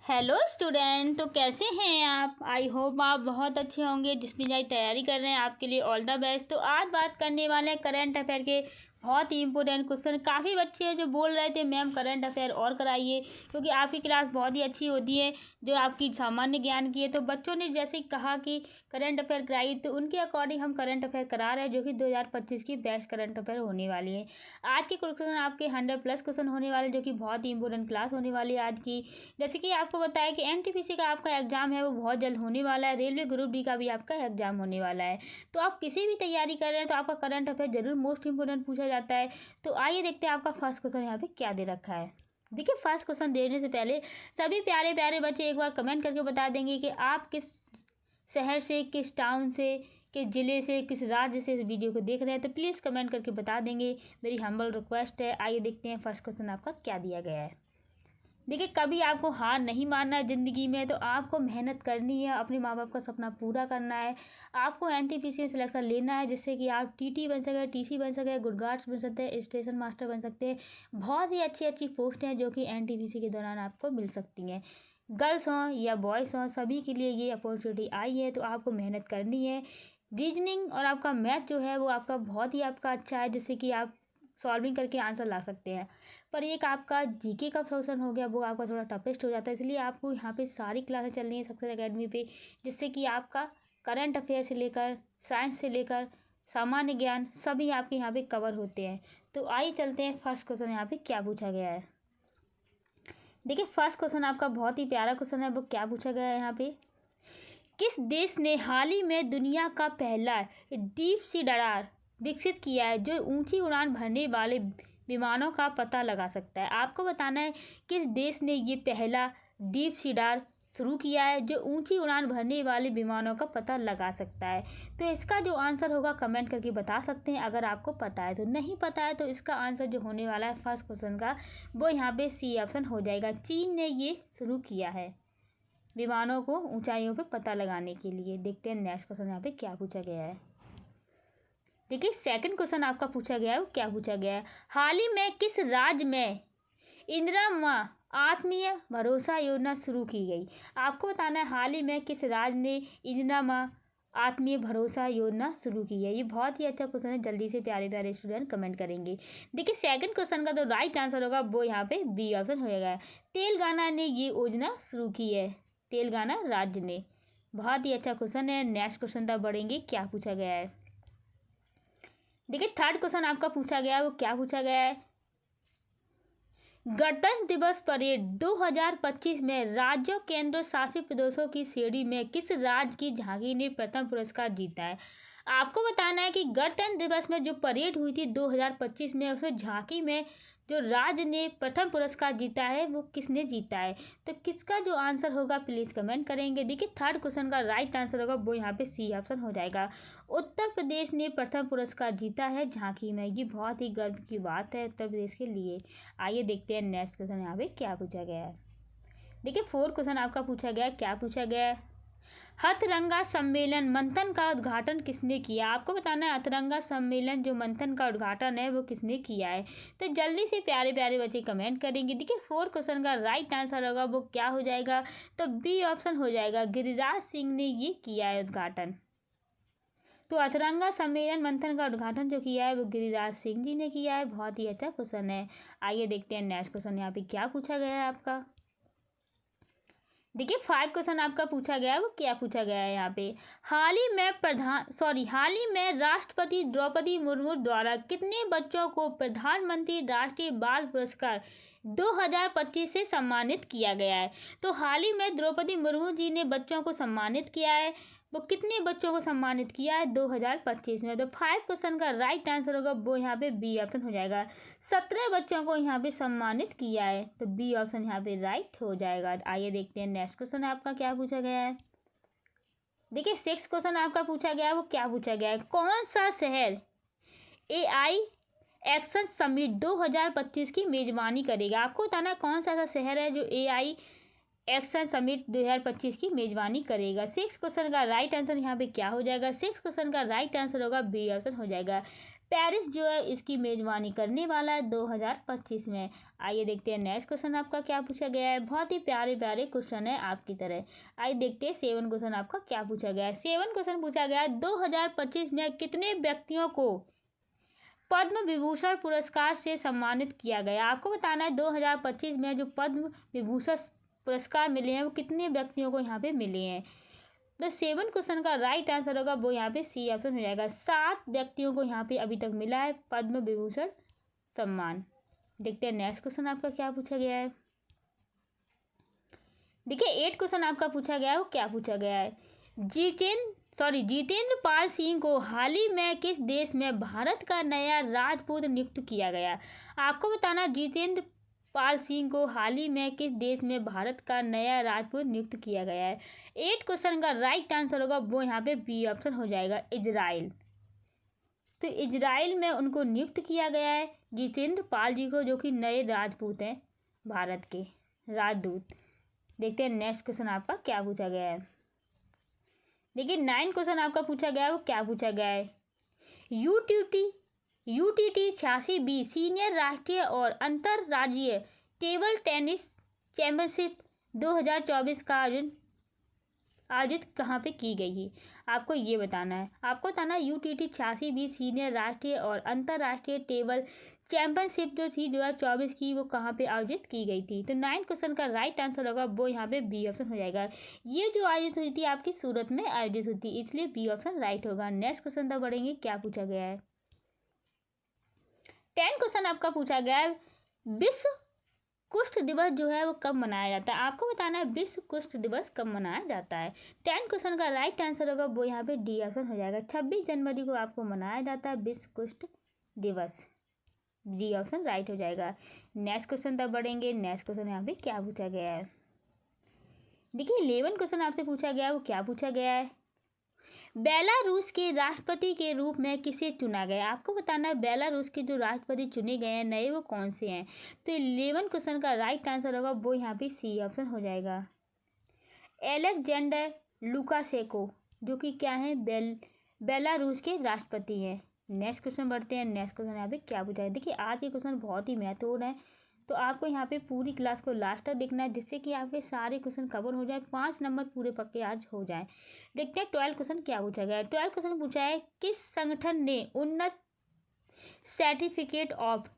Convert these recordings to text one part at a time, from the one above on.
Hello student. तो कैसे हैं आप? आई होप आप बहुत अच्छे होंगे। जिसमें जाए तैयारी कर रहे हैं आपके लिए ऑल द बेस्ट। तो आज बात करने वाले हैं करंट अफेयर के बहुत ही इंपॉर्टेंट क्वेश्चन। काफ़ी बच्चे हैं जो बोल रहे थे मैम करंट अफेयर और कराइए, क्योंकि आपकी क्लास बहुत ही अच्छी होती है जो आपकी सामान्य ज्ञान की है। तो बच्चों ने जैसे कहा कि करंट अफेयर कराइए, तो उनके अकॉर्डिंग हम करंट अफेयर करा रहे हैं, जो कि 2025 की बेस्ट करंट अफेयर होने वाली है। आज के क्वेश्चन आपके 100+ क्वेश्चन होने वाले, जो कि बहुत ही इंपॉर्टेंट क्लास होने वाली है आज की। जैसे कि आपको बताया कि एनटीपीसी का आपका एग्जाम है वो बहुत जल्द होने वाला है। रेलवे ग्रुप डी का भी आपका एग्जाम होने वाला है। तो आप किसी भी तैयारी कर रहे हैं तो आपका करंट अफेयर जरूर मोस्ट इंपोर्टेंट पूछा जाता है। तो आइए देखते हैं आपका फर्स्ट क्वेश्चन यहाँ पे क्या दे रखा है। देखिए, फर्स्ट क्वेश्चन देने से पहले सभी प्यारे प्यारे बच्चे एक बार कमेंट करके बता देंगे कि आप किस शहर से, किस टाउन से, किस ज़िले से, किस राज्य से इस वीडियो को देख रहे हैं। तो प्लीज़ कमेंट करके बता देंगे, मेरी हम्बल रिक्वेस्ट है। आइए देखते हैं फर्स्ट क्वेश्चन आपका क्या दिया गया है। देखिए, कभी आपको हार नहीं मानना है ज़िंदगी में। तो आपको मेहनत करनी है, अपने माँ बाप का सपना पूरा करना है। आपको एनटीपीसी में सिलेक्शन लेना है, जिससे कि आप टीटी बन सके, टीसी बन सके, गुड गार्ड्स बन सकते हैं, स्टेशन मास्टर बन सकते हैं। बहुत ही अच्छी अच्छी पोस्ट हैं जो कि एनटीपीसी के दौरान आपको मिल सकती हैं। गर्ल्स हों या बॉयज़ हों, सभी के लिए ये अपॉर्चुनिटी आई है। तो आपको मेहनत करनी है। रीजनिंग और आपका मैथ जो है वो आपका बहुत ही आपका अच्छा है, जिससे कि आप सॉल्विंग करके आंसर ला सकते हैं। पर एक आपका जीके का क्वेश्चन हो गया, वो आपका थोड़ा टफेस्ट हो जाता है। इसलिए आपको यहाँ पे सारी क्लासें चल रही हैं सक्सेस एकेडमी पे, जिससे कि आपका करंट अफेयर से लेकर साइंस से लेकर सामान्य ज्ञान सभी आपके यहाँ पे कवर होते हैं। तो आइए चलते हैं फर्स्ट क्वेश्चन यहाँ पे क्या पूछा गया है। देखिए, फर्स्ट क्वेश्चन आपका बहुत ही प्यारा क्वेश्चन है। वो क्या पूछा गया है यहाँ पे, किस देश ने हाल ही में दुनिया का पहला डीप सी रडार विकसित किया है जो ऊंची उड़ान भरने वाले विमानों का पता लगा सकता है। आपको बताना है किस देश ने ये पहला डीप सी रडार शुरू किया है जो ऊंची उड़ान भरने वाले विमानों का पता लगा सकता है। तो इसका जो आंसर होगा कमेंट करके बता सकते हैं अगर आपको पता है। तो नहीं पता है तो इसका आंसर जो होने वाला है फर्स्ट क्वेश्चन का, वो यहाँ पे सी ऑप्शन हो जाएगा। चीन ने ये शुरू किया है विमानों को ऊंचाइयों पर पता लगाने के लिए। देखते हैं नेक्स्ट क्वेश्चन यहाँ पे क्या पूछा गया है। देखिए, सेकंड क्वेश्चन आपका पूछा गया है वो क्या पूछा गया है, हाल ही में किस राज्य में इंदिरा माँ आत्मीय भरोसा योजना शुरू की गई। आपको बताना है हाल ही में किस राज्य ने इंदिरा माँ आत्मीय भरोसा योजना शुरू की है। ये बहुत ही अच्छा क्वेश्चन है, जल्दी से प्यारे प्यारे स्टूडेंट कमेंट करेंगे। देखिए, सेकंड क्वेश्चन का तो राइट आंसर होगा वो यहाँ पे बी ऑप्शन हो जाएगा। तेलंगाना ने ये योजना शुरू की है, तेलंगाना राज्य ने। बहुत ही अच्छा क्वेश्चन है। नेक्स्ट क्वेश्चन तक बढ़ेंगे, क्या पूछा गया है। देखिए, थर्ड क्वेश्चन आपका पूछा गया है वो क्या पूछा गया है, गणतंत्र दिवस परेड 2025 में राज्यों केंद्र शासित प्रदेशों की श्रेणी में किस राज्य की झांकी ने प्रथम पुरस्कार जीता है। आपको बताना है कि गणतंत्र दिवस में जो परेड हुई थी 2025 में, उसमें झांकी में जो राज्य ने प्रथम पुरस्कार जीता है वो किसने जीता है। तो किसका जो आंसर होगा प्लीज़ कमेंट करेंगे। देखिए, थर्ड क्वेश्चन का राइट आंसर होगा वो यहाँ पे सी ऑप्शन हो जाएगा। उत्तर प्रदेश ने प्रथम पुरस्कार जीता है झांकी में। ये बहुत ही गर्व की बात है उत्तर प्रदेश के लिए। आइए देखते हैं नेक्स्ट क्वेश्चन यहाँ पे क्या पूछा गया है। देखिए, फोर्थ क्वेश्चन आपका पूछा गया है, क्या पूछा गया है, हथरंगा सम्मेलन मंथन का उद्घाटन किसने किया। आपको बताना है हथरंगा सम्मेलन जो मंथन का उद्घाटन है वो किसने किया है। तो जल्दी से प्यारे प्यारे बच्चे कमेंट करेंगे। देखिए, फोर्थ क्वेश्चन का राइट आंसर होगा वो क्या हो जाएगा, तो बी ऑप्शन हो जाएगा, गिरिराज सिंह ने ये किया है उद्घाटन। तो हथरंगा सम्मेलन मंथन का उद्घाटन जो किया है वो गिरिराज सिंह जी ने किया है। बहुत ही अच्छा क्वेश्चन है। आइए देखते हैं नेक्स्ट क्वेश्चन यहाँ पे क्या पूछा गया है आपका। देखिए, 5 क्वेश्चन आपका पूछा गया है वो क्या पूछा गया है यहाँ पे, हाल ही में राष्ट्रपति द्रौपदी मुर्मू द्वारा कितने बच्चों को प्रधानमंत्री राष्ट्रीय बाल पुरस्कार 2025 से सम्मानित किया गया है। तो हाल ही में द्रौपदी मुर्मू जी ने बच्चों को सम्मानित किया है, वो कितने बच्चों को सम्मानित किया है 2025 में। तो 5 क्वेश्चन का राइट आंसर होगा वो यहाँ पे बी ऑप्शन हो जाएगा, 17 बच्चों को यहाँ पे सम्मानित किया है। तो बी ऑप्शन यहाँ पे राइट हो जाएगा। आइए देखते हैं नेक्स्ट क्वेश्चन आपका क्या पूछा गया है। देखिए, 6 क्वेश्चन आपका पूछा गया है वो क्या पूछा गया है, कौन सा शहर AI एक्शन समिट 2025 की मेजबानी करेगा। आपको बताना है कौन सा ऐसा शहर है जो AI एक्शन समिट 2025 की मेजबानी करेगा। 6 क्वेश्चन का राइट आंसर यहाँ पे क्या हो जाएगा, 6 क्वेश्चन का राइट आंसर होगा बी ऑप्शन हो जाएगा, पेरिस जो है इसकी मेजबानी करने वाला है 2025 में। आइए देखते हैं नेक्स्ट क्वेश्चन आपका क्या पूछा गया है। बहुत ही प्यारे प्यारे क्वेश्चन है आपकी तरह। आइए देखते हैं 7 क्वेश्चन आपका क्या पूछा गया है। 7 क्वेश्चन पूछा गया है 2025 में कितने व्यक्तियों को पद्म विभूषण पुरस्कार से सम्मानित किया गया। आपको बताना है 2025 में जो पद्म विभूषण पुरस्कार मिले हैं वो कितने व्यक्तियों को यहाँ पे मिले हैं। तो 7 क्वेश्चन का राइट आंसर होगा वो यहाँ पे सी ऑप्शन हो जाएगा। 7 व्यक्तियों को यहाँ पे अभी तक मिला है पद्म विभूषण सम्मान। देखते हैं नेक्स्ट क्वेश्चन आपका क्या पूछा गया है। देखिए 8 क्वेश्चन आपका पूछा गया है वो क्या पूछा गया है। जितेंद्र पाल सिंह को हाल ही में किस देश में भारत का नया राजदूत नियुक्त किया गया। आपको बताना जितेंद्र पाल सिंह को हाल ही में किस देश में भारत का नया राजदूत नियुक्त किया गया है। 8 क्वेश्चन का राइट आंसर होगा वो यहाँ पे बी ऑप्शन हो जाएगा इजराइल। तो इजराइल में उनको नियुक्त किया गया है जितेंद्र पाल जी को, जो कि नए राजदूत हैं भारत के राजदूत। देखते हैं नेक्स्ट क्वेश्चन आपका क्या पूछा गया है। देखिए 9 क्वेश्चन आपका पूछा गया है वो क्या पूछा गया है। यूटीटी 86B सीनियर राष्ट्रीय और अंतर्राज्यीय टेबल टेनिस चैंपियनशिप 2024 का आयोजित कहाँ पे की गई है। आपको ये बताना है। आपको बताना है यूटीटी 86B सीनियर राष्ट्रीय और अंतर्राष्ट्रीय टेबल चैंपियनशिप जो थी 2024 की वो कहाँ पे आयोजित की गई थी। तो 9 क्वेश्चन का राइट आंसर होगा वो यहाँ पे बी ऑप्शन हो जाएगा। ये जो आयोजित हुई थी आपकी सूरत में आयोजित हुई थी, इसलिए बी ऑप्शन राइट होगा। नेक्स्ट क्वेश्चन तक बढ़ेंगे क्या पूछा गया है। 10 क्वेश्चन आपका पूछा गया है विश्व कुष्ठ दिवस जो है वो कब मनाया जाता है। आपको बताना है विश्व कुष्ठ दिवस कब मनाया जाता है। 10 क्वेश्चन का राइट आंसर होगा वो यहाँ पे डी ऑप्शन हो जाएगा। 26 जनवरी को आपको मनाया जाता है विश्व कुष्ठ दिवस। डी ऑप्शन राइट हो जाएगा। नेक्स्ट क्वेश्चन तक बढ़ेंगे। नेक्स्ट क्वेश्चन यहाँ पे क्या पूछा गया है। देखिए 11 क्वेश्चन आपसे पूछा गया है वो क्या पूछा गया है। बेलारूस के राष्ट्रपति के रूप में किसे चुना गया। आपको बताना है बेलारूस के जो राष्ट्रपति चुने गए हैं नए वो कौन से हैं। तो 11 क्वेश्चन का राइट आंसर होगा वो यहाँ पे सी ऑप्शन हो जाएगा। एलेक्जेंडर लुकाशेंको जो कि क्या है बेलारूस के राष्ट्रपति हैं। नेक्स्ट क्वेश्चन बढ़ते हैं। नेक्स्ट क्वेश्चन यहाँ पे क्या पूछा है। देखिए आज के क्वेश्चन बहुत ही महत्वपूर्ण है, तो आपको यहाँ पे पूरी क्लास को लास्ट तक देखना है जिससे कि आपके सारे क्वेश्चन कवर हो जाए, 5 नंबर पूरे पक्के आज हो जाएं। देखते हैं 12 क्वेश्चन क्या पूछा गया है। 12 क्वेश्चन पूछा है किस संगठन ने उन्नत सर्टिफिकेट ऑफ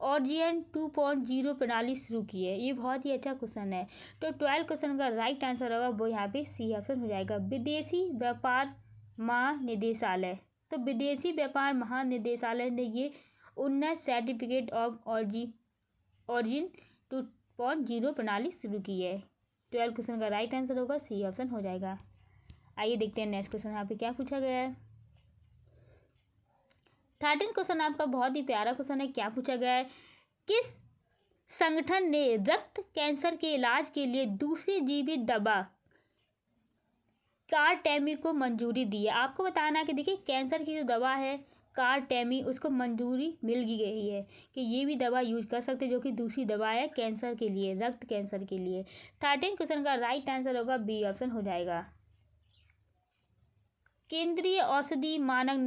ऑरिजिन 2.0 प्रणाली शुरू की है। ये बहुत ही अच्छा क्वेश्चन है। तो 12 क्वेश्चन का राइट आंसर होगा वो यहाँ पे सी ऑप्शन हो जाएगा। विदेशी व्यापार महानिदेशालय। तो विदेशी व्यापार महानिदेशालय ने ये उन्नत सर्टिफिकेट ऑफ ऑरिजिन 2.0 प्रणाली शुरू की है। 12 क्वेश्चन का राइट आंसर होगा सी ऑप्शन हो जाएगा। आइए देखते हैं नेक्स्ट क्वेश्चन यहाँ पे क्या पूछा गया है। 13 क्वेश्चन आपका बहुत ही प्यारा क्वेश्चन है। क्या पूछा गया है। किस संगठन ने रक्त कैंसर के इलाज के लिए दूसरी जीवित दवा कार्टेमी को मंजूरी दी है। आपको बताना है कि देखिए कैंसर की जो दवा है कार्टेमी उसको मंजूरी मिल गई है कि ये भी दवा यूज कर सकते हैं, जो कि दूसरी दवा है कैंसर के लिए, रक्त कैंसर के लिए। 13 क्वेश्चन का राइट आंसर होगा बी ऑप्शन हो जाएगा। केंद्रीय औषधि मानक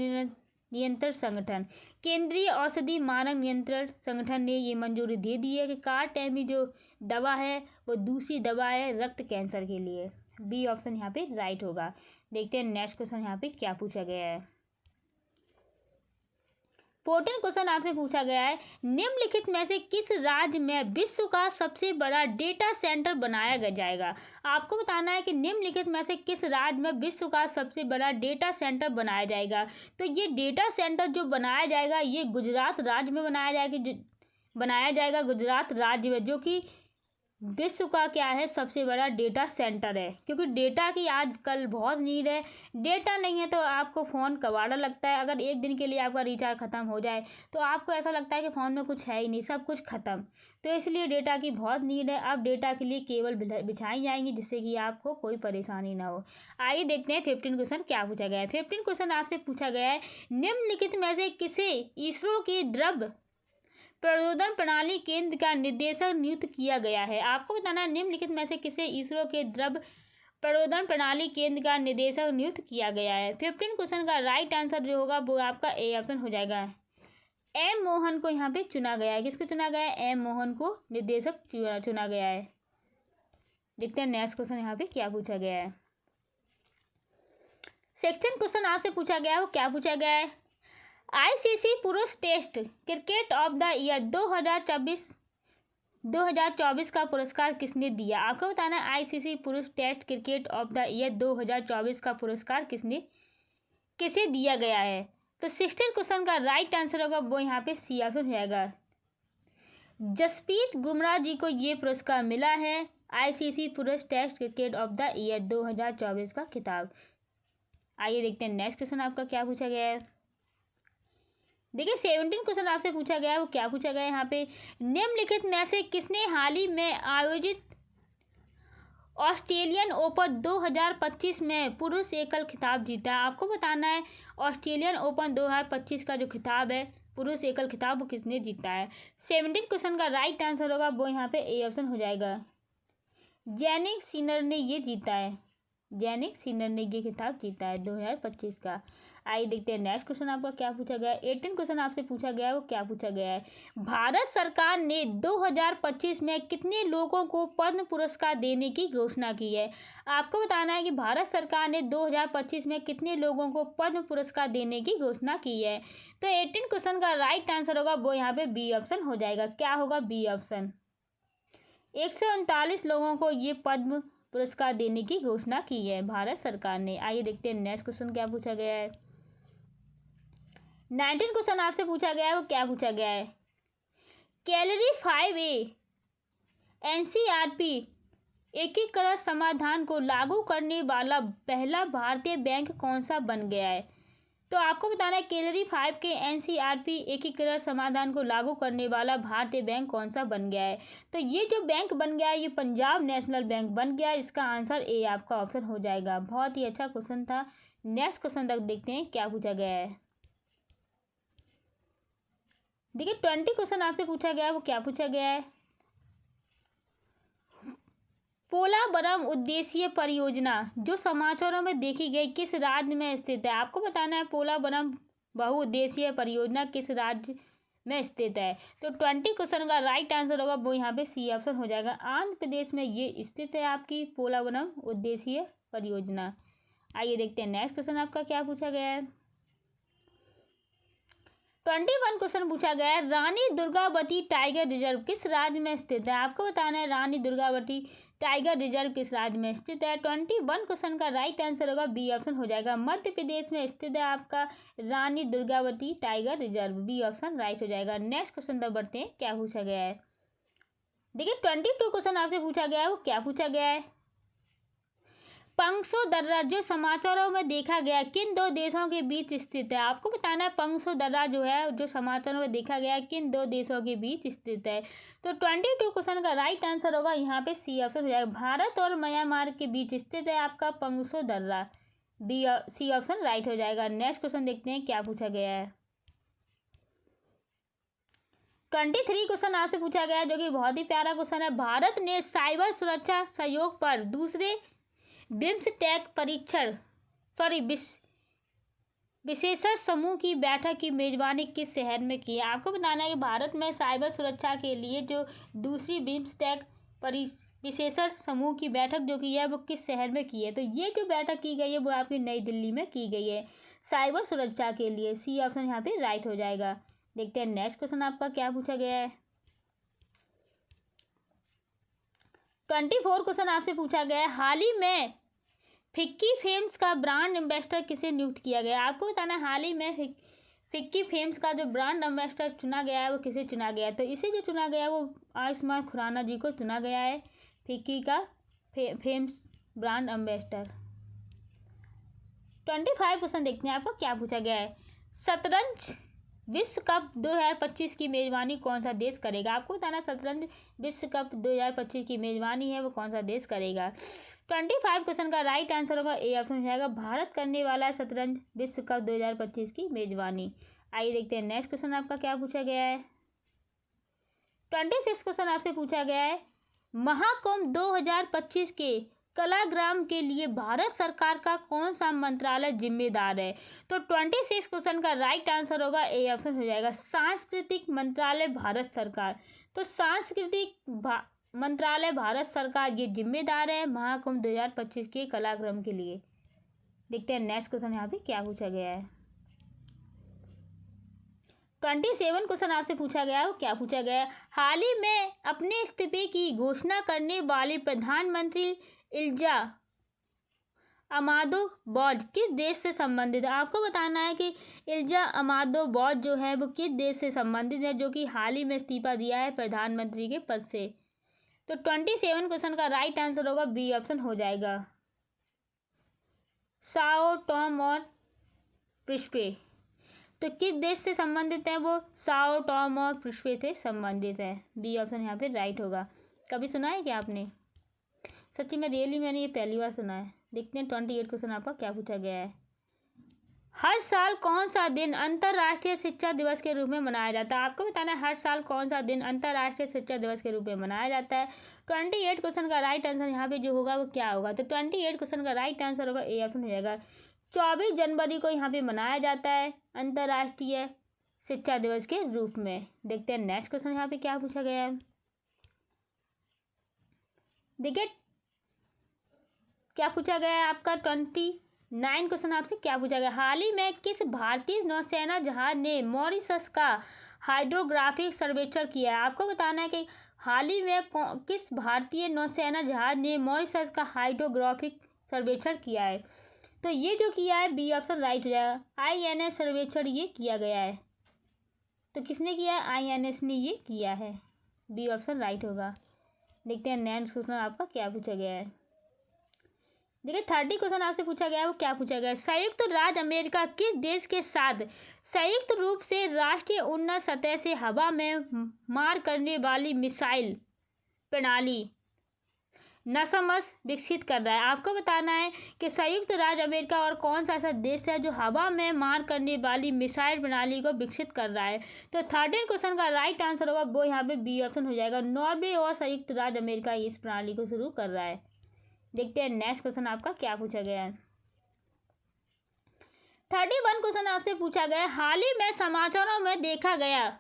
नियंत्रण संगठन। केंद्रीय औषधि मानक नियंत्रण संगठन ने ये मंजूरी दे दी है कि कार्टेमी जो दवा है वो दूसरी दवा है रक्त कैंसर के लिए। बी ऑप्शन यहाँ पे राइट होगा। देखते हैं नेक्स्ट क्वेश्चन यहाँ पे क्या पूछा गया है। 14 क्वेश्चन आपसे पूछा गया है निम्नलिखित में से किस राज्य में विश्व का सबसे बड़ा डेटा सेंटर बनाया जाएगा। आपको बताना है कि निम्नलिखित में से किस राज्य में विश्व का सबसे बड़ा डेटा सेंटर बनाया जाएगा। तो ये डेटा सेंटर जो बनाया जाएगा ये गुजरात राज्य में बनाया जाएगा गुजरात राज्य में, जो कि विश्व का क्या है सबसे बड़ा डेटा सेंटर है। क्योंकि डेटा की आजकल बहुत नीड है। डेटा नहीं है तो आपको फ़ोन कबाड़ा लगता है। अगर एक दिन के लिए आपका रिचार्ज ख़त्म हो जाए तो आपको ऐसा लगता है कि फ़ोन में कुछ है ही नहीं, सब कुछ ख़त्म। तो इसलिए डेटा की बहुत नीड है। अब डेटा के लिए केबल बिछाई जाएंगी जिससे कि आपको कोई परेशानी ना हो। आइए देखते हैं 15 क्वेश्चन क्या पूछा गया है। 15 क्वेश्चन आपसे पूछा गया है निम्नलिखित में से किसे इसरो की द्रव प्रशोधन प्रणाली केंद्र का निदेशक नियुक्त किया गया है। आपको बताना है निम्नलिखित में से किसे इसरो के द्रव प्रबोधन प्रणाली केंद्र का निदेशक नियुक्त किया गया है। 15 क्वेश्चन का राइट आंसर जो होगा वो आपका ए ऑप्शन हो जाएगा। एम मोहन को यहाँ पे चुना गया है। किसको चुना गया है? एम मोहन को निदेशक चुना गया है। देखते हैं नेक्स्ट क्वेश्चन यहाँ पे क्या पूछा गया है। 16 क्वेश्चन आपसे पूछा गया है, वो क्या पूछा गया है? आईसीसी पुरुष test cricket of the year 2024 का पुरस्कार किसने दिया? आपको बताना है आईसीसी पुरुष test cricket of the year 2024 का पुरस्कार किसे दिया गया है? तो 16 क्वेश्चन का राइट आंसर होगा वो यहाँ पे सी ऑप्शन हो जाएगा। जसप्रीत बुमराह जी को ये पुरस्कार मिला है, आईसीसी पुरुष test cricket of the year 2024 का खिताब। आइए देखते हैं नेक्स्ट क्वेश्चन आपका क्या पूछा गया है। देखिए 17 क्वेश्चन आपसे पूछा गया है, वो क्या पूछा गया है यहाँ पे? निम्नलिखित में से किसने हाल ही में आयोजित ऑस्ट्रेलियन ओपन 2025 में पुरुष एकल खिताब जीता? आपको बताना है ऑस्ट्रेलियन ओपन 2025 का जो खिताब है, पुरुष एकल खिताब, वो किसने जीता है? 17 क्वेश्चन का राइट आंसर होगा वो यहाँ पे ए ऑप्शन हो जाएगा। जैनिक सिनर ने ये जीता है। जैनिक सिनर ने ये खिताब जीता है 2025 का। आइए देखते हैं नेक्स्ट क्वेश्चन आपका क्या पूछा गया है। 18 क्वेश्चन आपसे पूछा गया है, वो क्या पूछा गया है? भारत सरकार ने 2025 में कितने लोगों को पद्म पुरस्कार देने की घोषणा की है? आपको बताना है कि भारत सरकार ने 2025 में कितने लोगों को पद्म पुरस्कार देने की घोषणा की है। तो 18 क्वेश्चन का राइट आंसर होगा वो यहाँ पे बी ऑप्शन हो जाएगा। क्या होगा? B option. 139 लोगों को ये पद्म पुरस्कार देने की घोषणा की है भारत सरकार ने। आइए देखते हैं नेक्स्ट क्वेश्चन क्या पूछा गया है। 19 क्वेश्चन आपसे पूछा गया है, वो क्या पूछा गया है? कैलोरी 5A एनसीईआरटी एकीकृत समाधान को लागू करने वाला पहला भारतीय बैंक कौन सा बन गया है? तो आपको बताना है कैलोरी 5 के एनसीईआरटी एकीकृत समाधान को लागू करने वाला भारतीय बैंक कौन सा बन गया है? तो ये जो बैंक बन गया है ये पंजाब नेशनल बैंक बन गया है। इसका आंसर ए आपका ऑप्शन हो जाएगा। बहुत ही अच्छा क्वेश्चन था। नेक्स्ट क्वेश्चन तक देखते हैं क्या पूछा गया है। देखिए 20 क्वेश्चन आपसे पूछा गया है, वो क्या पूछा गया है? पोलावरम उद्देश्य परियोजना जो समाचारों में देखी गई किस राज्य में स्थित है? आपको बताना है पोलावरम बहुउद्देशीय परियोजना किस राज्य में स्थित है। तो 20 क्वेश्चन का राइट आंसर होगा वो यहाँ पे सी ऑप्शन हो जाएगा। आंध्र प्रदेश में ये स्थित है आपकी पोलावरम उद्देशीय परियोजना। आइए देखते हैं नेक्स्ट क्वेश्चन आपका क्या पूछा गया है। 21 क्वेश्चन पूछा गया है, रानी दुर्गावती टाइगर रिजर्व किस राज्य में स्थित है? आपको बताना है रानी दुर्गावती टाइगर रिजर्व किस राज्य में स्थित है। 21 क्वेश्चन का राइट आंसर होगा बी ऑप्शन हो जाएगा। मध्य प्रदेश में स्थित है आपका Rani Durgavati tiger reserve. B option right हो जाएगा। नेक्स्ट क्वेश्चन तक बढ़ते हैं क्या पूछा गया है। देखिए 22 क्वेश्चन आपसे पूछा गया है, वो क्या पूछा गया है? पंगसो दर्रा जो समाचारों में देखा गया किन दो देशों के बीच स्थित है? आपको बताना है पंगसो दर्रा जो है जो समाचारों में देखा गया किन दो देशों के बीच स्थित है। तो 22 क्वेश्चन का राइट आंसर होगा यहाँ पे सी ऑप्शन हो जाएगा। भारत और म्यांमार के बीच स्थित है आपका पंगसो दर्रा। बी सी ऑप्शन राइट हो जाएगा। नेक्स्ट क्वेश्चन देखते हैं क्या पूछा गया है। 23 क्वेश्चन आपसे पूछा गया है जो कि बहुत ही प्यारा क्वेश्चन है। भारत ने साइबर सुरक्षा सहयोग पर दूसरे बिम्सटेक विशेषज्ञ समूह की बैठक की मेजबानी किस शहर में की है? आपको बताना है कि भारत में साइबर सुरक्षा के लिए जो दूसरी बिम्सटेक विशेषज्ञ समूह की बैठक जो की है वो किस शहर में की है? तो ये जो बैठक की गई है वो आपकी नई दिल्ली में की गई है साइबर सुरक्षा के लिए। सी ऑप्शन यहाँ पे राइट हो जाएगा। देखते हैं नेक्स्ट क्वेश्चन आपका क्या पूछा गया है। 24 क्वेश्चन आपसे पूछा गया है, हाल ही में फिक्की फेम्स का ब्रांड एम्बेसडर किसे नियुक्त किया गया? आपको बताना है हाल ही में फिक्की फेम्स का जो ब्रांड एम्बेसडर चुना गया है वो किसे चुना गया है? तो इसे जो चुना गया है वो आयुष्मान खुराना जी को चुना गया है फिक्की का फेम्स ब्रांड एम्बेसडर। 25 क्वेश्चन देखते हैं आपको क्या पूछा गया है। शतरंज विश्व कप 2025 की मेजबानी कौन सा देश करेगा? आपको बताना शतरंज विश्व कप 2025 की मेजबानी है वो कौन सा देश करेगा। 25 क्वेश्चन का राइट आंसर होगा ए ऑप्शन हो जाएगा। भारत करने वाला है शतरंज विश्व कप 2025 की मेजबानी। आइए देखते हैं नेक्स्ट क्वेश्चन आपका क्या पूछा गया है। 26 क्वेश्चन आपसे पूछा गया है, महाकुंभ 2025 के कलाग्राम के लिए भारत सरकार का कौन सा मंत्रालय जिम्मेदार है? तो 26 क्वेश्चन का राइट आंसर होगा ए ऑप्शन हो जाएगा, सांस्कृतिक मंत्रालय भारत सरकार। तो सांस्कृतिक मंत्रालय भारत सरकार ये जिम्मेदार है महाकुंभ 2025 के कलाग्राम के लिए। देखते हैं नेक्स्ट क्वेश्चन यहाँ पे क्या पूछा गया है। 27 क्वेश्चन आपसे पूछा गया है, वो क्या पूछा गया है? हाल ही में अपने इस्तीफे की घोषणा करने वाली प्रधानमंत्री इल्जा अमादो बौज किस देश से संबंधित है? आपको बताना है कि इल्जा अमादो बौज जो है वो किस देश से संबंधित है, जो कि हाल ही में इस्तीफा दिया है प्रधानमंत्री के पद से। तो 27 क्वेश्चन का राइट आंसर होगा बी ऑप्शन हो जाएगा, साओ टॉम और प्रिंसिपे। तो किस देश से संबंधित है वो? साओ टॉम और प्रिंसिपे से संबंधित है। बी ऑप्शन यहाँ पे राइट होगा। कभी सुना है क्या आपने? सच्ची में रियली मैंने ये पहली बार सुना है। देखते हैं 28 क्वेश्चन आपका क्या पूछा गया है। हर साल कौन सा दिन अंतर्राष्ट्रीय शिक्षा दिवस के रूप में मनाया जाता है? आपको बताना है हर साल कौन सा दिन अंतर्राष्ट्रीय शिक्षा दिवस के रूप में मनाया जाता है। 28 क्वेश्चन का राइट आंसर यहाँ पे जो होगा वो क्या होगा? तो 28 क्वेश्चन का राइट आंसर होगा ए ऑप्शन हो जाएगा, 24 जनवरी को यहाँ पे मनाया जाता है अंतर्राष्ट्रीय शिक्षा दिवस के रूप में। देखते हैं नेक्स्ट क्वेश्चन यहाँ पे क्या पूछा गया है। देखिए क्या पूछा गया है आपका 29 क्वेश्चन आपसे क्या पूछा गया? हाल ही में किस भारतीय नौसेना जहाज ने मॉरिशस का हाइड्रोग्राफिक सर्वेक्षण किया है? आपको बताना है कि हाल ही में किस भारतीय नौसेना जहाज ने मॉरिशस का हाइड्रोग्राफिक सर्वेक्षण किया है? तो ये जो किया है बी ऑप्शन राइट हो जाएगा, INS सर्वेक्षण ये किया गया है। तो किसने किया है? INS ने ये किया है। बी ऑप्शन राइट होगा। देखते हैं नेक्स्ट क्वेश्चन आपका क्या पूछा गया है। देखिए 30 क्वेश्चन आपसे पूछा गया है, वो क्या पूछा गया है? संयुक्त राज्य अमेरिका किस देश के साथ संयुक्त रूप से राष्ट्रीय उन्नत सतह से हवा में मार करने वाली मिसाइल प्रणाली नसमस विकसित कर रहा है? आपको बताना है कि संयुक्त राज्य अमेरिका और कौन सा ऐसा देश है जो हवा में मार करने वाली मिसाइल प्रणाली को विकसित कर रहा है। तो 13 क्वेश्चन का राइट आंसर होगा वो यहाँ पे बी ऑप्शन हो जाएगा, नॉर्वे और संयुक्त राज्य अमेरिका इस प्रणाली को शुरू कर रहा है। देखते हैं नेक्स्ट क्वेश्चन आपका क्या पूछा गया है। 31 क्वेश्चन आपसे पूछा गया है, हाल ही में समाचारों में देखा गया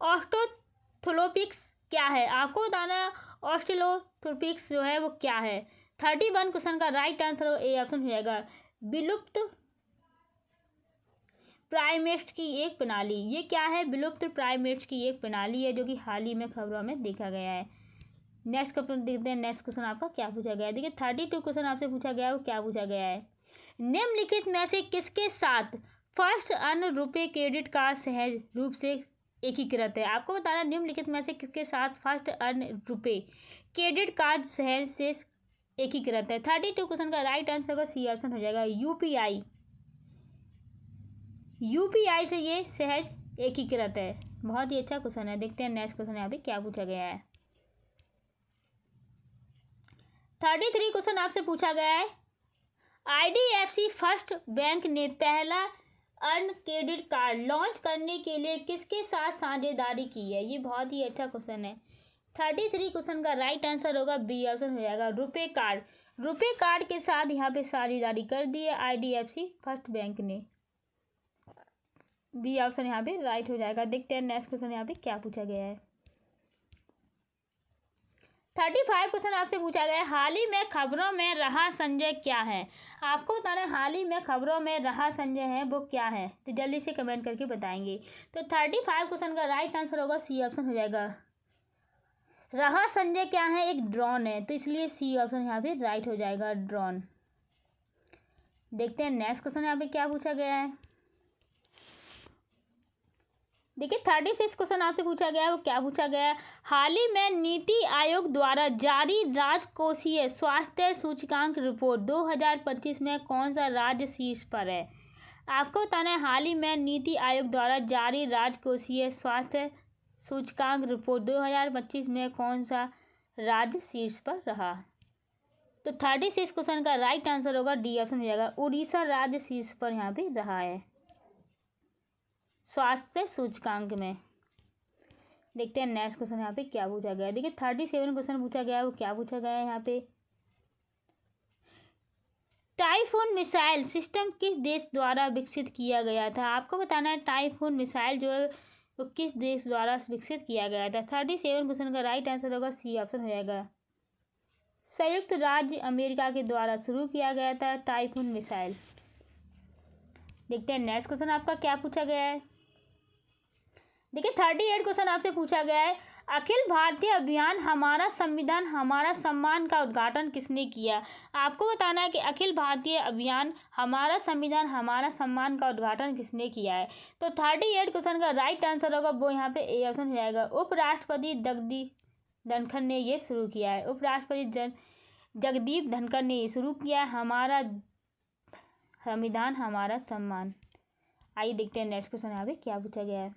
ऑस्ट्रेलोपिथेकस क्या है? आपको बताना है ऑस्ट्रेलोपिथेकस जो है वो क्या है। 31 क्वेश्चन का राइट आंसर ए ऑप्शन हो जाएगा, विलुप्त प्राइमेट्स की एक प्रणाली। ये क्या है? विलुप्त प्राइमेट्स की एक प्रणाली है जो कि हाल ही में खबरों में देखा गया है। नेक्स्ट क्वेश्चन देखते हैं, नेक्स्ट क्वेश्चन आपका क्या पूछा गया है। देखिए 32 क्वेश्चन आपसे पूछा गया है, वो क्या पूछा गया है? निम्नलिखित में से किसके साथ फर्स्ट अन्य रुपए क्रेडिट कार्ड सहज रूप से एकीकृत है? आपको बताना निम्नलिखित में से किसके साथ फर्स्ट अन्य रुपए क्रेडिट कार्ड सहज से एकीकृत है। 32 क्वेश्चन का राइट आंसर का सी ऑप्शन हो जाएगा, यूपीआई से ये सहज एकीकृत है। बहुत ही अच्छा क्वेश्चन है। देखते हैं नेक्स्ट क्वेश्चन यहाँ पे क्या पूछा गया है। 33 क्वेश्चन आपसे पूछा गया है, IDFC फर्स्ट बैंक ने पहला अर्न क्रेडिट कार्ड लॉन्च करने के लिए किसके साथ साझेदारी की है? ये बहुत ही अच्छा क्वेश्चन है। 33 क्वेश्चन का राइट आंसर होगा बी ऑप्शन हो जाएगा, रुपे कार्ड। रुपे कार्ड के साथ यहाँ पे साझेदारी कर दी है IDFC फर्स्ट बैंक ने। बी ऑप्शन यहाँ पे राइट हो जाएगा। देखते हैं नेक्स्ट क्वेश्चन यहाँ पे क्या पूछा गया है। 35 क्वेश्चन आपसे पूछा गया है, हाल ही में खबरों में रहा संजय क्या है? आपको बताना है हाल ही में खबरों में रहा संजय है वो क्या है? तो जल्दी से कमेंट करके बताएंगे। तो 35 क्वेश्चन का राइट आंसर होगा सी ऑप्शन हो जाएगा, रहा संजय क्या है? एक ड्रोन है, तो इसलिए सी ऑप्शन यहाँ पे राइट हो जाएगा, ड्रोन। देखते हैं नेक्स्ट क्वेश्चन यहाँ पे क्या पूछा गया है। देखिए 36 क्वेश्चन आपसे पूछा गया है, वो क्या पूछा गया है? हाल ही में नीति आयोग द्वारा जारी राजकोषीय स्वास्थ्य सूचकांक रिपोर्ट 2025 में कौन सा राज्य शीर्ष पर है? आपको बताना है हाल ही में नीति आयोग द्वारा जारी राजकोषीय स्वास्थ्य सूचकांक रिपोर्ट 2025 में कौन सा राज्य शीर्ष पर रहा? तो 36 क्वेश्चन का राइट आंसर होगा डी ऑप्शन हो जाएगा, उड़ीसा राज्य शीर्ष पर यहाँ पे रहा है स्वास्थ्य सूचकांक में। देखते हैं नेक्स्ट क्वेश्चन यहाँ पे क्या पूछा गया है। देखिए 37 क्वेश्चन पूछा गया है, वो क्या पूछा गया है यहाँ पे। टाइफून मिसाइल सिस्टम किस देश द्वारा विकसित किया गया था? आपको बताना है टाइफून मिसाइल जो है वो किस देश द्वारा विकसित किया गया था। 37 क्वेश्चन का राइट आंसर होगा सी ऑप्शन हो जाएगा। संयुक्त राज्य अमेरिका के द्वारा शुरू किया गया था टाइफून मिसाइल। देखते हैं नेक्स्ट क्वेश्चन आपका क्या पूछा गया है। देखिए 38 क्वेश्चन आपसे पूछा गया है, अखिल भारतीय अभियान हमारा संविधान हमारा सम्मान का उद्घाटन किसने किया? आपको बताना है कि अखिल भारतीय अभियान हमारा संविधान हमारा सम्मान का उद्घाटन किसने किया है। तो 38 क्वेश्चन का राइट आंसर होगा वो यहाँ पे ए ऑप्शन हो जाएगा। उपराष्ट्रपति जगदीप धनखड़ ने ये शुरू किया है। उपराष्ट्रपति जगदीप धनखड़ ने ये शुरू किया है, हमारा संविधान हमारा सम्मान। आइए देखते हैं नेक्स्ट क्वेश्चन यहाँ पे क्या पूछा गया है।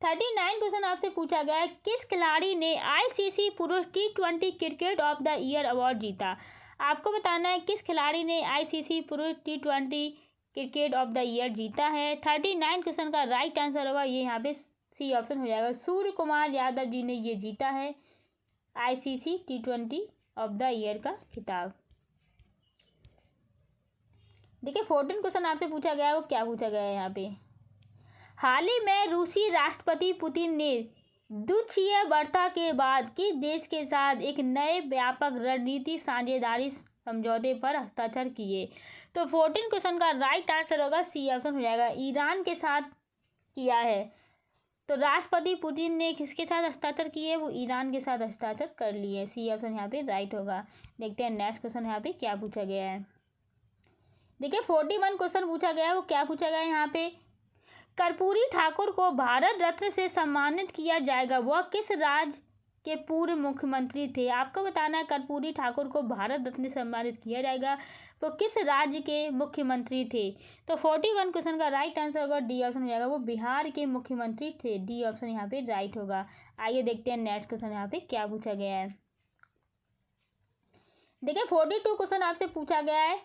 39 क्वेश्चन आपसे पूछा गया है, किस खिलाड़ी ने आईसीसी पुरुष T20 cricket of the year award जीता? आपको बताना है किस खिलाड़ी ने आईसीसी पुरुष T20 cricket of the year जीता है। 39 क्वेश्चन का राइट आंसर होगा ये यहाँ पे सी ऑप्शन हो जाएगा। सूर्य कुमार यादव जी ने ये जीता है ICC T20 of the year का खिताब। देखिए 14 क्वेश्चन आपसे पूछा गया है वो क्या पूछा गया है यहाँ पे। हाल ही में रूसी राष्ट्रपति पुतिन ने द्विपक्षीय वार्ता के बाद किस देश के साथ एक नए व्यापक रणनीति साझेदारी समझौते पर हस्ताक्षर किए? तो 14 क्वेश्चन का राइट आंसर होगा सी ऑप्शन हो जाएगा। ईरान के साथ किया है। तो राष्ट्रपति पुतिन ने किसके साथ हस्ताक्षर किए? वो ईरान के साथ हस्ताक्षर कर लिए। सी ऑप्शन यहाँ पे राइट होगा। देखते हैं नेक्स्ट क्वेश्चन यहाँ पे क्या पूछा गया है। देखिए 41 क्वेश्चन पूछा गया है वो क्या पूछा गया है यहाँ पे। कर्पूरी ठाकुर को भारत रत्न से सम्मानित किया जाएगा, वह किस राज्य के पूर्व मुख्यमंत्री थे? आपको बताना है कर्पूरी ठाकुर को भारत रत्न से सम्मानित किया जाएगा, वो किस राज्य के मुख्यमंत्री थे? तो 41 क्वेश्चन का राइट आंसर होगा डी ऑप्शन हो जाएगा, वो बिहार के मुख्यमंत्री थे। डी ऑप्शन यहाँ पे राइट होगा। आइए देखते हैं नेक्स्ट क्वेश्चन यहाँ पे क्या पूछा गया है। देखिए 42 क्वेश्चन आपसे पूछा गया है,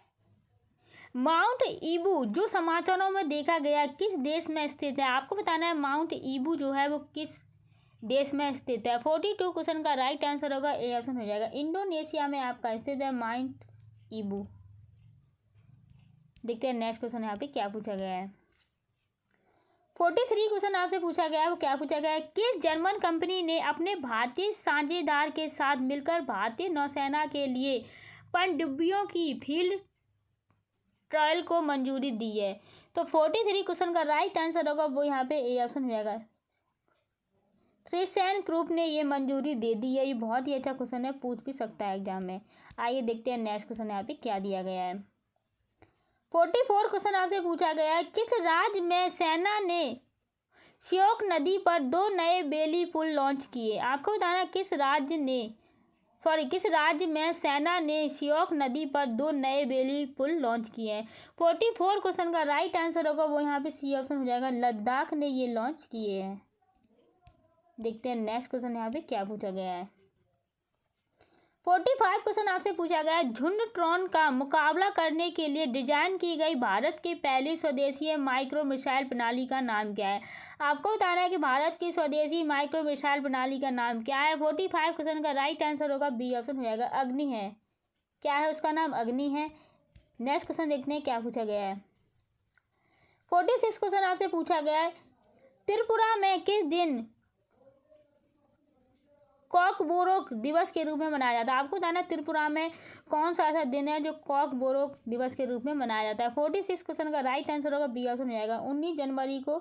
माउंट ईबू जो समाचारों में देखा गया किस देश में स्थित है? आपको बताना है माउंट ईबू जो है वो किस देश में स्थित है। 42 क्वेश्चन का राइट आंसर होगा ए ऑप्शन हो जाएगा। इंडोनेशिया में आपका स्थित है माउंट ईबू। देखते हैं नेक्स्ट क्वेश्चन यहाँ पे क्या पूछा गया है। 43 क्वेश्चन आपसे पूछा गया है वो क्या पूछा गया है, किस जर्मन कंपनी ने अपने भारतीय साझेदार के साथ मिलकर भारतीय नौसेना के लिए पनडुब्बियों की फील्ड ट्रायल को मंजूरी दी है? तो 43 क्वेश्चन का राइट आंसर होगा वो यहाँ पे ए ऑप्शन हो जाएगा। थ्रिसन ग्रुप ने ये मंजूरी दे दी है। ये बहुत ही अच्छा क्वेश्चन है, पूछ भी सकता है एग्जाम में। आइए देखते हैं नेक्स्ट क्वेश्चन यहाँ पे क्या दिया गया है। 44 क्वेश्चन आपसे पूछा गया है, किस राज्य में सेना ने श्योक नदी पर 2 नए बेली पुल लॉन्च किए? आपको बताना है किस राज्य में सेना ने श्योक नदी पर 2 नए बेली पुल लॉन्च किए हैं? 44 क्वेश्चन का राइट आंसर होगा वो यहाँ पे सी ऑप्शन हो जाएगा। लद्दाख ने ये लॉन्च किए हैं। देखते हैं नेक्स्ट क्वेश्चन यहाँ पे क्या पूछा गया है। 45 क्वेश्चन आपसे पूछा गया है, झुंडट्रॉन का मुकाबला करने के लिए डिजाइन की गई भारत की पहली स्वदेशी माइक्रो मिसाइल प्रणाली का नाम क्या है? आपको बताना है कि भारत की स्वदेशी माइक्रो मिसाइल प्रणाली का नाम क्या है। 45 क्वेश्चन का राइट आंसर होगा बी ऑप्शन हो जाएगा, अग्नि है। क्या है उसका नाम? अग्नि है। नेक्स्ट क्वेश्चन देखते हैं क्या पूछा गया है। 46 क्वेश्चन आपसे पूछा गया है, त्रिपुरा में किस दिन कॉकबोरोक दिवस के रूप में मनाया जाता है? आपको बताना है त्रिपुरा में कौन सा ऐसा दिन है जो कॉकबोरोक दिवस के रूप में मनाया जाता है। 46 क्वेश्चन का राइट आंसर होगा बी ऑप्शन हो जाएगा। 19 जनवरी को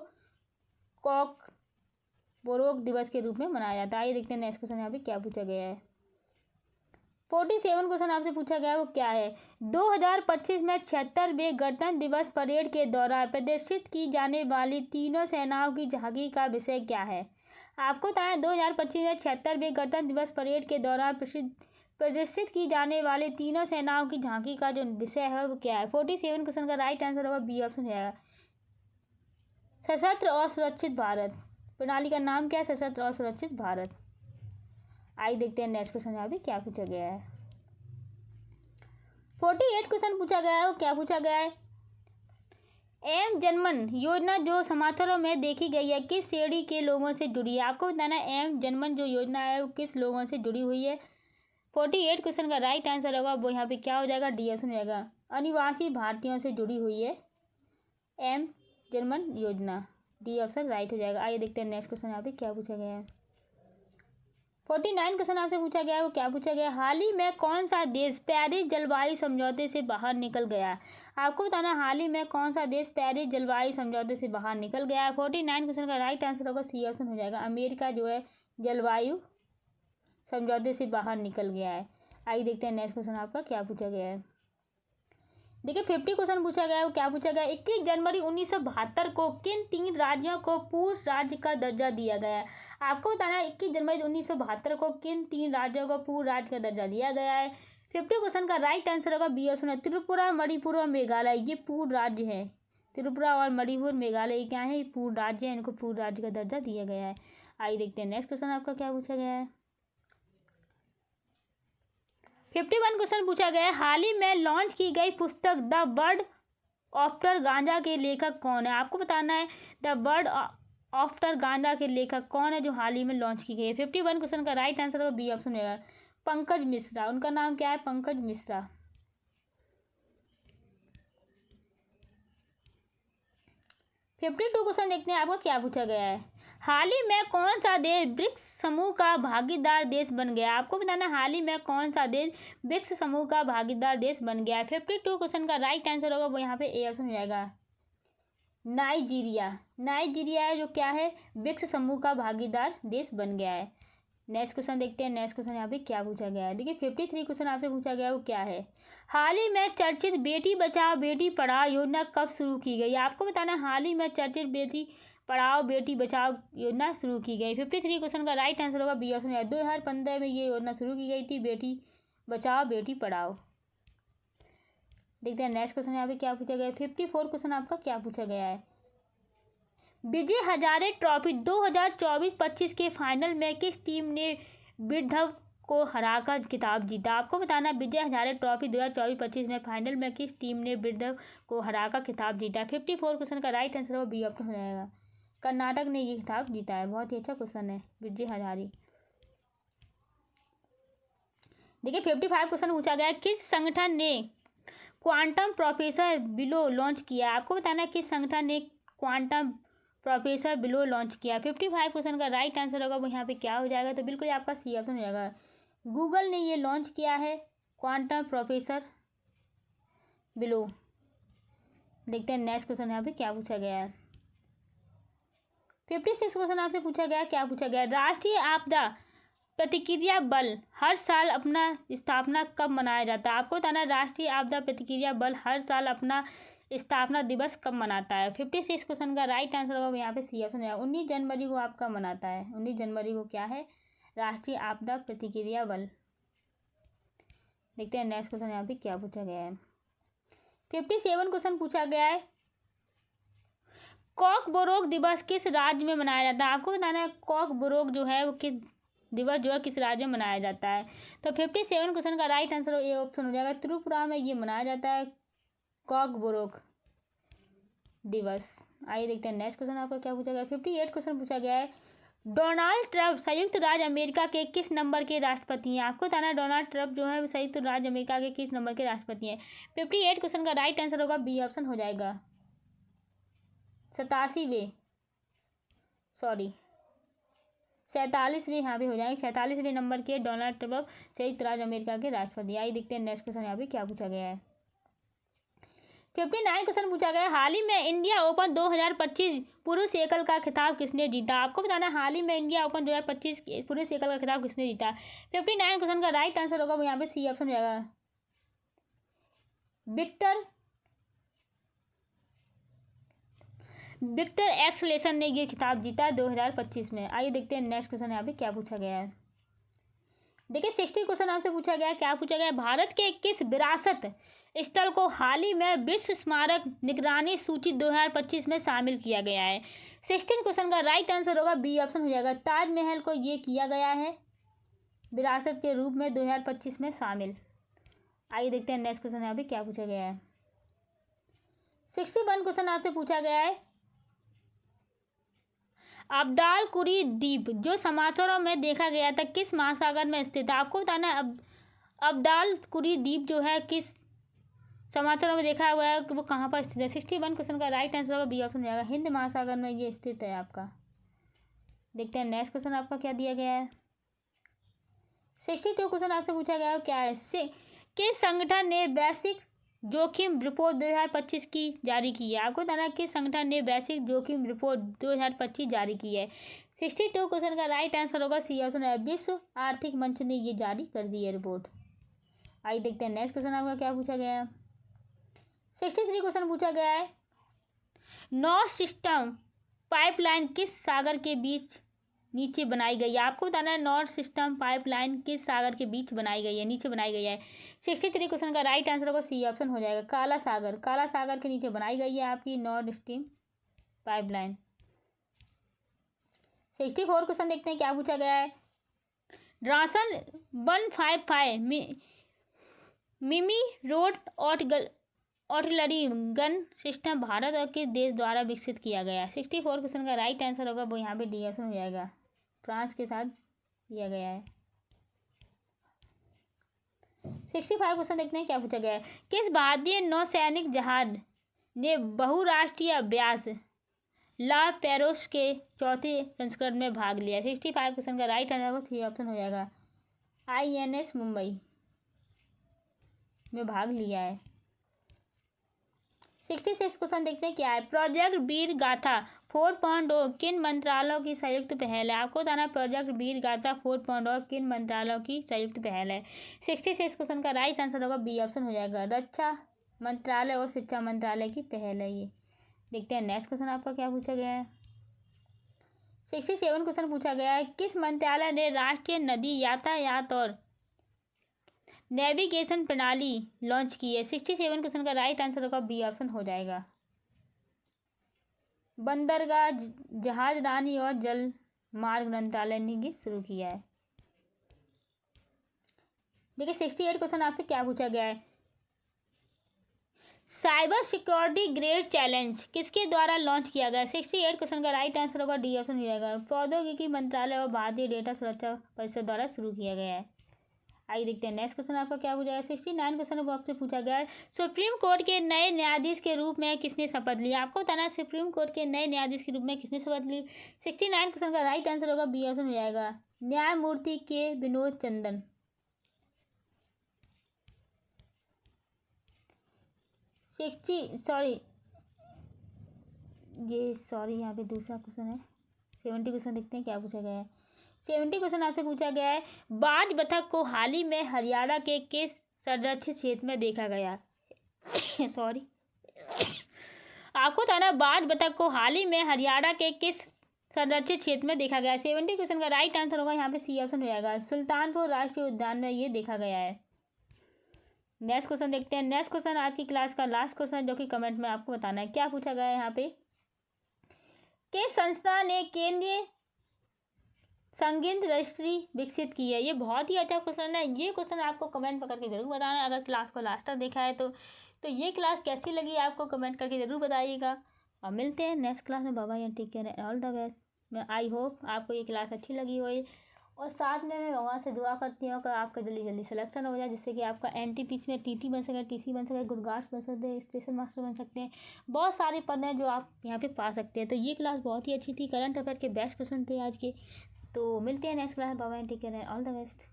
कॉकबोरोक दिवस के रूप में मनाया जाता है। आइए देखते हैं नेक्स्ट क्वेश्चन यहाँ पे क्या पूछा गया है। 47 क्वेश्चन आपसे पूछा गया है वो क्या है, 2025 में 76वें गणतंत्र दिवस परेड के दौरान प्रदर्शित की जाने वाली तीनों सेनाओं की झांकी का विषय क्या है? आपको बताएं 2025 में 76वें गणतंत्र दिवस परेड के दौरान प्रदर्शित की जाने वाली तीनों सेनाओं की झांकी का जो विषय है वो क्या है। 47 क्वेश्चन का राइट आंसर होगा बी ऑप्शन है, सशस्त्र और सुरक्षित भारत। प्रणाली का नाम क्या है? सशस्त्र और सुरक्षित भारत। आइए देखते हैं नेक्स्ट क्वेश्चन यहाँ पे क्या पूछा गया है। 48 क्वेश्चन पूछा गया है वो क्या पूछा गया है, एम जनमन योजना जो समाचारों में देखी गई है किस श्रेणी के लोगों से जुड़ी है? आपको बताना है एम जनमन जो योजना है वो किस लोगों से जुड़ी हुई है। 48 क्वेश्चन का राइट आंसर होगा वो यहाँ पे क्या हो जाएगा, डी ऑप्शन हो जाएगा। अनिवासी भारतीयों से जुड़ी हुई है एम जर्मन योजना, डी ऑप्शन राइट हो जाएगा। आइए देखते हैं नेक्स्ट क्वेश्चन यहाँ पे क्या पूछा गया है। 49 क्वेश्चन आपसे पूछा गया है, वो क्या पूछा गया है, हाल ही में कौन सा देश पेरिस जलवायु समझौते से बाहर निकल गया। आपको बताना हाल ही में कौन सा देश पेरिस जलवायु समझौते से बाहर निकल गया है। 49 क्वेश्चन का राइट आंसर होगा सी ऑप्शन हो जाएगा। अमेरिका जो है जलवायु समझौते से बाहर निकल गया है। आइए देखते हैं नेक्स्ट क्वेश्चन आपका क्या पूछा गया है। देखिए 50 क्वेश्चन पूछा गया है, वो क्या पूछा गया है, 21 जनवरी 1972 को किन 3 राज्यों को पूर्ण राज्य का दर्जा दिया गया है। आपको बताना है 21 जनवरी 1972 को किन 3 राज्यों को पूर्ण राज्य का दर्जा दिया गया है। 50 क्वेश्चन का राइट आंसर होगा बी ऑप्शन है। त्रिपुरा, मणिपुर और मेघालय ये पूर्ण राज्य है। त्रिपुरा और मणिपुर मेघालय ये क्या है, ये पूर्ण राज्य है, इनको पूर्ण राज्य का दर्जा दिया गया है। आइए देखते हैं नेक्स्ट क्वेश्चन आपका क्या पूछा गया है। 51 क्वेश्चन पूछा गया है, हाल ही में लॉन्च की गई पुस्तक द बर्ड आफ्टर गांजा के लेखक कौन है। आपको बताना है द बर्ड आफ्टर गांजा के लेखक कौन है जो हाल ही में लॉन्च की गई है। 51 क्वेश्चन का राइट आंसर होगा बी ऑप्शन होगा पंकज मिश्रा, उनका नाम क्या है, पंकज मिश्रा। 52 क्वेश्चन देखते हैं आपको क्या पूछा गया है, हाल ही में कौन सा देश ब्रिक्स समूह का भागीदार देश बन गया। आपको बताना हाल ही में कौन सा देश ब्रिक्स समूह का भागीदार देश बन गया है। 52 क्वेश्चन का राइट आंसर होगा वो यहाँ पे ए ऑप्शन हो जाएगा नाइजीरिया। नाइजीरिया है जो क्या है, ब्रिक्स समूह का भागीदार देश बन गया है। नेक्स्ट क्वेश्चन देखते हैं, नेक्स्ट क्वेश्चन यहाँ पे क्या पूछा गया है। देखिए 53 क्वेश्चन आपसे पूछा गया है, वो क्या है, हाल ही में चर्चित बेटी बचाओ बेटी पढ़ाओ योजना कब शुरू की गई। आपको बताना हाल ही में चर्चित बेटी पढ़ाओ बेटी बचाओ योजना शुरू की गई। 53 क्वेश्चन का राइट आंसर होगा बी ऑप्शन है। 2015 में ये योजना शुरू की गई थी, बेटी बचाओ बेटी पढ़ाओ। देखते हैं नेक्स्ट क्वेश्चन यहाँ पे क्या पूछा गया है। 54 क्वेश्चन आपका क्या पूछा गया है, विजय हजारे ट्रॉफी 2024-25 के फाइनल में किस टीम ने विदर्भ को हराकर खिताब जीता। आपको बताना विजय हजारे ट्रॉफी 2024-25 में फाइनल में किस टीम ने विदर्भ को हराकर खिताब जीता। 54 क्वेश्चन का राइट आंसर होगा बी ऑप्शन हो जाएगा, कर्नाटक ने ये खिताब जीता है। बहुत ही अच्छा क्वेश्चन है विजय हजारे। देखिए 55 क्वेश्चन पूछा गया है, किस संगठन ने क्वांटम प्रोफेसर बिलो लॉन्च किया। आपको बताना किस संगठन ने क्वांटम प्रोफेसर बिलो लॉन्च किया। 55 क्वेश्चन का राइट आंसर होगा वो यहाँ पे क्या हो जाएगा, तो बिल्कुल आपका सी ऑप्शन हो जाएगा, गूगल ने ये लॉन्च किया है क्वांटम प्रोफेसर बिलो। देखते हैं नेक्स्ट क्वेश्चन यहाँ पे क्या पूछा गया है। 56 क्वेश्चन आपसे पूछा गया, क्या पूछा गया, राष्ट्रीय आपदा प्रतिक्रिया बल हर साल अपना स्थापना कब मनाया जाता है। आपको बताना राष्ट्रीय आपदा प्रतिक्रिया बल हर साल अपना स्थापना दिवस कब मनाता है। 56 क्वेश्चन का राइट आंसर होगा यहाँ पे सी ऑप्शन है, 19 जनवरी को आपका मनाता है। 19 जनवरी को क्या है, राष्ट्रीय आपदा प्रतिक्रिया बल। देखते हैं नेक्स्ट क्वेश्चन यहाँ पे क्या पूछा गया है। 57 क्वेश्चन पूछा गया है, कॉकबोरोक दिवस किस राज्य में मनाया जाता है। आपको बताना है कॉकबोरोक जो है वो किस दिवस जो है किस राज्य में मनाया जाता है। तो 57 क्वेश्चन का राइट आंसर ए ऑप्शन हो जाएगा, त्रिपुरा में ये मनाया जाता है कॉकबोरोक दिवस। आइए देखते हैं नेक्स्ट क्वेश्चन आपका क्या पूछा गया। 58 क्वेश्चन पूछा गया है, डोनाल्ड ट्रंप संयुक्त राज्य अमेरिका के किस नंबर के राष्ट्रपति हैं। आपको बताना है डोनाल्ड ट्रंप जो है संयुक्त राज्य अमेरिका के किस नंबर के राष्ट्रपति हैं। 58 क्वेश्चन का राइट आंसर होगा बी ऑप्शन हो जाएगा 47वें यहाँ पे हो जाएंगे, 47वें नंबर के डोनाल्ड ट्रंप संयुक्त राज्य अमेरिका के राष्ट्रपति। आइए देखते हैं नेक्स्ट क्वेश्चन यहाँ पे क्या पूछा गया है। 59 क्वेश्चन पूछा गया, हाल ही में इंडिया ओपन 2025 पुरुष एकल का खिताब किसने जीता। आपको बताना हाल ही में इंडिया ओपन 2025 पुरुष एकल का खिताब किसने जीता। 59 क्वेश्चन का राइट आंसर होगा वो यहाँ पे सी ऑप्शन हो जाएगा, विक्टर एक्सलेशन ने ये खिताब जीता 2025 में। आइए देखते हैं नेक्स्ट क्वेश्चन यहाँ पे क्या पूछा गया है। देखिए 60 क्वेश्चन आपसे पूछा गया, क्या पूछा गया, भारत के किस विरासत स्थल को हाल ही में विश्व स्मारक निगरानी सूची 2025 में शामिल किया गया है। 16 क्वेश्चन का राइट आंसर होगा बी ऑप्शन हो जाएगा, ताजमहल को ये किया गया है विरासत के रूप में 2025 में शामिल। आइए देखते हैं नेक्स्ट क्वेश्चन यहाँ पे क्या पूछा गया है। 61 क्वेश्चन आपसे पूछा गया है, अब्दाल कुरी द्वीप जो समाचारों में देखा गया था किस महासागर में स्थित है। आपको बताना है अब्दाल कुरी द्वीप जो है किस समाचारों में देखा हुआ है कि वो कहाँ पर स्थित है? 61 क्वेश्चन का राइट आंसर होगा बी ऑप्शन हो जाएगा, हिंद महासागर में ये स्थित है आपका। देखते हैं नेक्स्ट क्वेश्चन आपका क्या दिया गया है। 62 क्वेश्चन आपसे पूछा गया है क्या है, किस संगठन ने वैश्विक जोखिम रिपोर्ट 2025 की जारी की है? आपको बताना है किस संगठन ने वैश्विक जोखिम रिपोर्ट 2025 जारी की है। 62 क्वेश्चन का राइट आंसर होगा सी ऑप्शन है, विश्व आर्थिक मंच ने ये जारी कर दी है रिपोर्ट। आइए देखते हैं नेक्स्ट क्वेश्चन आपका क्या पूछा गया है। 63 क्वेश्चन पूछा गया है, नॉर्थ सिस्टम पाइपलाइन किस सागर के बीच नीचे बनाई गई है? आपको बताना है नॉर्थ सिस्टम पाइपलाइन किस सागर के बीच बनाई गई है, नीचे बनाई गई है। 63 क्वेश्चन का राइट आंसर होगा सी ऑप्शन हो जाएगा, काला सागर। काला सागर के नीचे बनाई गई है आपकी नॉर्थ स्ट्रीम पाइपलाइन। 64 क्वेश्चन देखते हैं क्या पूछा गया है। रासन 155 मिमी road artillery gun system Bharat और किस देश द्वारा विकसित किया गया है? 64 क्वेश्चन का राइट आंसर होगा वो यहाँ पे डी ऑप्शन हो जाएगा, फ्रांस के साथ किया गया है। 65 क्वेश्चन देखते हैं क्या पूछा गया है। किस भारतीय नौसैनिक जहाज ने बहुराष्ट्रीय अभ्यास ला पेरोस के चौथे संस्करण में भाग लिया? 65 क्वेश्चन का राइट आंसर होगा थ्री ऑप्शन हो जाएगा, INS मुंबई में भाग लिया है। 66 क्वेश्चन देखते हैं क्या है। प्रोजेक्ट वीर गाथा 4.0 किन मंत्रालयों की संयुक्त पहल है? आपको बताना प्रोजेक्ट वीर गाथा 4.0 किन मंत्रालयों की संयुक्त पहल है। 66 क्वेश्चन का राइट आंसर होगा बी ऑप्शन हो जाएगा, रक्षा मंत्रालय और शिक्षा मंत्रालय की पहल है ये। देखते हैं नेक्स्ट क्वेश्चन आपका क्या पूछा गया है। 67 क्वेश्चन पूछा गया है, किस मंत्रालय ने राष्ट्रीय नदी यातायात और नेविगेशन प्रणाली लॉन्च की है? 67 क्वेश्चन का राइट आंसर होगा बी ऑप्शन हो जाएगा, बंदरगाह जहाजरानी और जल मार्ग मंत्रालय ने ये शुरू किया है। देखिए 68 क्वेश्चन आपसे क्या पूछा गया है। साइबर सिक्योरिटी ग्रेट चैलेंज किसके द्वारा लॉन्च किया गया? 68 क्वेश्चन का राइट आंसर होगा डी ऑप्शन हो जाएगा, प्रौद्योगिकी मंत्रालय और भारतीय डेटा सुरक्षा परिषद द्वारा शुरू किया गया है। आइए देखते हैं नेक्स्ट क्वेश्चन आपका क्या पूछा गया। 69 क्वेश्चन आपसे पूछा गया है, सुप्रीम कोर्ट के नए न्यायाधीश के रूप में किसने शपथ ली? आपको बताना है सुप्रीम कोर्ट के नए न्यायाधीश के रूप में किसने शपथ ली। 69 क्वेश्चन का राइट आंसर होगा बी ऑप्शन हो जाएगा, न्यायमूर्ति के विनोद चंदन। यहाँ पे दूसरा क्वेश्चन है। 70 क्वेश्चन देखते हैं क्या पूछा गया है। 70 क्वेश्चन आपसे पूछा गया है, बाज बतख को हाल ही में हरियाणा के किस संरक्षित क्षेत्र में देखा गया? सॉरी आपको बताना बाज बतख को हाल ही में हरियाणा के किस संरक्षित क्षेत्र में देखा गया? 70 क्वेश्चन का राइट आंसर होगा यहाँ पे सी ऑप्शन हो जाएगा, सुल्तानपुर राष्ट्रीय उद्यान में ये देखा गया है। नेक्स्ट क्वेश्चन देखते हैं। नेक्स्ट क्वेश्चन आज की क्लास का लास्ट क्वेश्चन जो कि कमेंट में आपको बताना है क्या पूछा गया है यहाँ पे। किस संस्था ने केंद्रीय संगीत रजिस्ट्री विकसित की है? ये बहुत ही अच्छा क्वेश्चन है, ये क्वेश्चन आपको कमेंट में करके जरूर बताना है। अगर क्लास को लास्ट तक देखा है तो ये क्लास कैसी लगी आपको कमेंट करके ज़रूर बताइएगा। और मिलते हैं नेक्स्ट क्लास में। Bye bye and take care, all the best. मैं आई होप आपको ये क्लास अच्छी लगी हो, और साथ में मैं भगवान से दुआ करती हूँ कि आपका जल्दी जल्दी सिलेक्शन हो जाए, जिससे कि आपका NTPC में TT बन सके, TC बन सके, गुड गार्ड्स बन सकते हैं, स्टेशन मास्टर बन सकते हैं। बहुत सारे पद हैं जो आप यहाँ पे पा सकते हैं। तो ये क्लास बहुत ही अच्छी थी, करंट अफेयर के बेस्ट क्वेश्चन थे आज के। तो मिलते हैं नेक्स्ट क्लास में। Bye bye take care, all the best.